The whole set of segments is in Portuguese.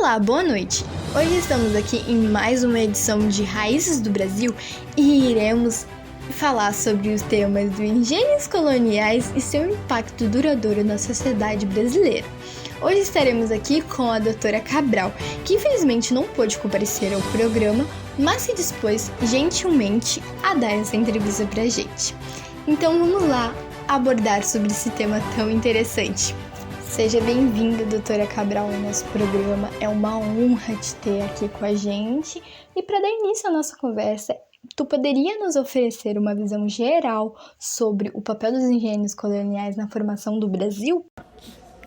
Olá, boa noite! Hoje estamos aqui em mais uma edição de Raízes do Brasil e iremos falar sobre os temas dos engenhos coloniais e seu impacto duradouro na sociedade brasileira. Hoje estaremos aqui com a doutora Cabral, que infelizmente não pôde comparecer ao programa, mas se dispôs gentilmente a dar essa entrevista pra gente. Então vamos lá abordar sobre esse tema tão interessante. Seja bem-vinda, doutora Cabral, ao nosso programa. É uma honra te ter aqui com a gente. E para dar início à nossa conversa, tu poderia nos oferecer uma visão geral sobre o papel dos engenhos coloniais na formação do Brasil?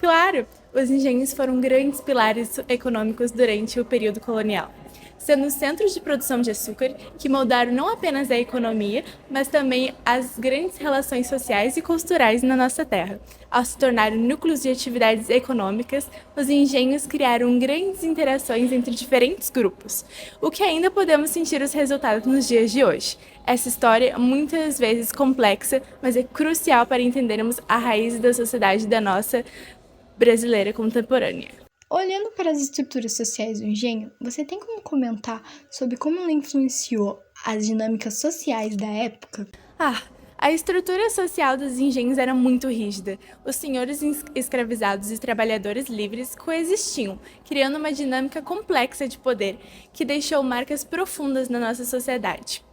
Claro! Os engenhos foram grandes pilares econômicos durante o período colonial, sendo centros de produção de açúcar que moldaram não apenas a economia, mas também as grandes relações sociais e culturais na nossa terra. Ao se tornarem núcleos de atividades econômicas, os engenhos criaram grandes interações entre diferentes grupos, o que ainda podemos sentir os resultados nos dias de hoje. Essa história é muitas vezes complexa, mas é crucial para entendermos a raiz da sociedade da nossa brasileira contemporânea. Olhando para as estruturas sociais do engenho, você tem como comentar sobre como ela influenciou as dinâmicas sociais da época? A estrutura social dos engenhos era muito rígida. Os senhores escravizados e trabalhadores livres coexistiam, criando uma dinâmica complexa de poder que deixou marcas profundas na nossa sociedade.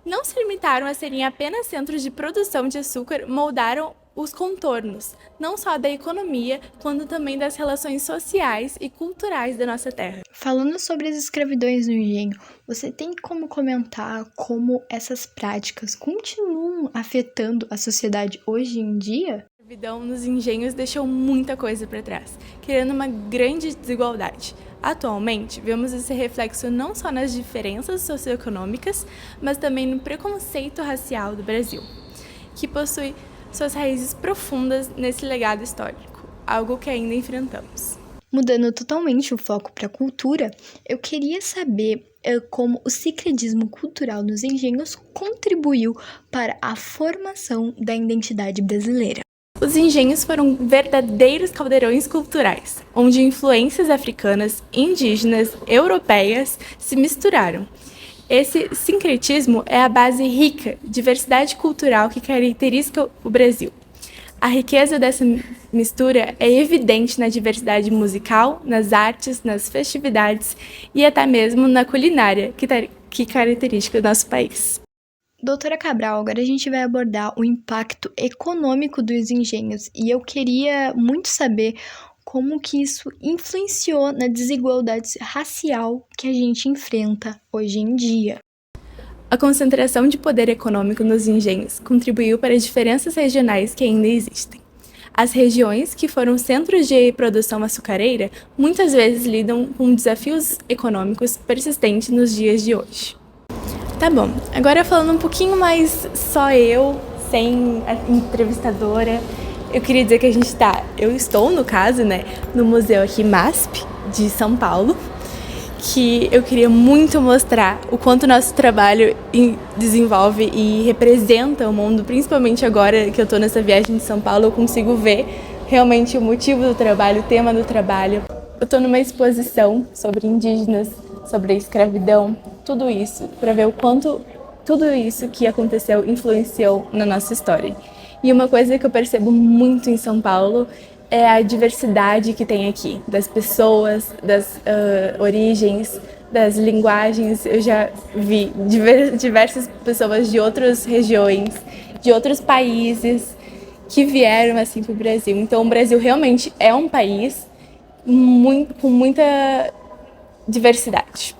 Não se limitaram a serem apenas centros de produção de açúcar, moldaram os contornos, não só da economia, quanto também das relações sociais e culturais da nossa terra. Falando sobre as escravidões no engenho, você tem como comentar como essas práticas continuam afetando a sociedade hoje em dia? A escravidão nos engenhos deixou muita coisa para trás, criando uma grande desigualdade. Atualmente, vemos esse reflexo não só nas diferenças socioeconômicas, mas também no preconceito racial do Brasil, que possui suas raízes profundas nesse legado histórico, algo que ainda enfrentamos. Mudando totalmente o foco para a cultura, eu queria saber como o sincretismo cultural nos engenhos contribuiu para a formação da identidade brasileira. Os engenhos foram verdadeiros caldeirões culturais, onde influências africanas, indígenas, europeias se misturaram. Esse sincretismo é a base rica, diversidade cultural que caracteriza o Brasil. A riqueza dessa mistura é evidente na diversidade musical, nas artes, nas festividades e até mesmo na culinária que caracteriza o nosso país. Doutora Cabral, agora a gente vai abordar o impacto econômico dos engenhos e eu queria muito saber como que isso influenciou na desigualdade racial que a gente enfrenta hoje em dia. A concentração de poder econômico nos engenhos contribuiu para as diferenças regionais que ainda existem. As regiões que foram centros de produção açucareira muitas vezes lidam com desafios econômicos persistentes nos dias de hoje. Tá bom, agora falando um pouquinho mais só eu, sem a entrevistadora, eu queria dizer que eu estou no caso, no museu aqui MASP de São Paulo, que eu queria muito mostrar o quanto nosso trabalho desenvolve e representa o mundo, principalmente agora que eu estou nessa viagem de São Paulo, eu consigo ver realmente o motivo do trabalho, o tema do trabalho. Eu estou numa exposição sobre indígenas, sobre a escravidão, tudo isso, para ver o quanto tudo isso que aconteceu influenciou na nossa história. E uma coisa que eu percebo muito em São Paulo é a diversidade que tem aqui, das pessoas, das origens, das linguagens. Eu já vi diversas pessoas de outras regiões, de outros países que vieram assim para o Brasil. Então o Brasil realmente é um país com muita diversidade.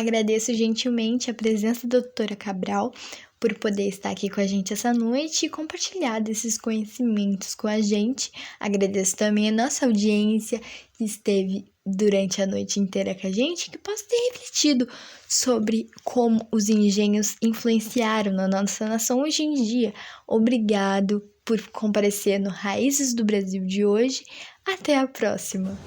Agradeço gentilmente a presença da doutora Cabral por poder estar aqui com a gente essa noite e compartilhar desses conhecimentos com a gente. Agradeço também a nossa audiência que esteve durante a noite inteira com a gente, que possa ter refletido sobre como os engenhos influenciaram na nossa nação hoje em dia. Obrigado por comparecer no Raízes do Brasil de hoje. Até a próxima!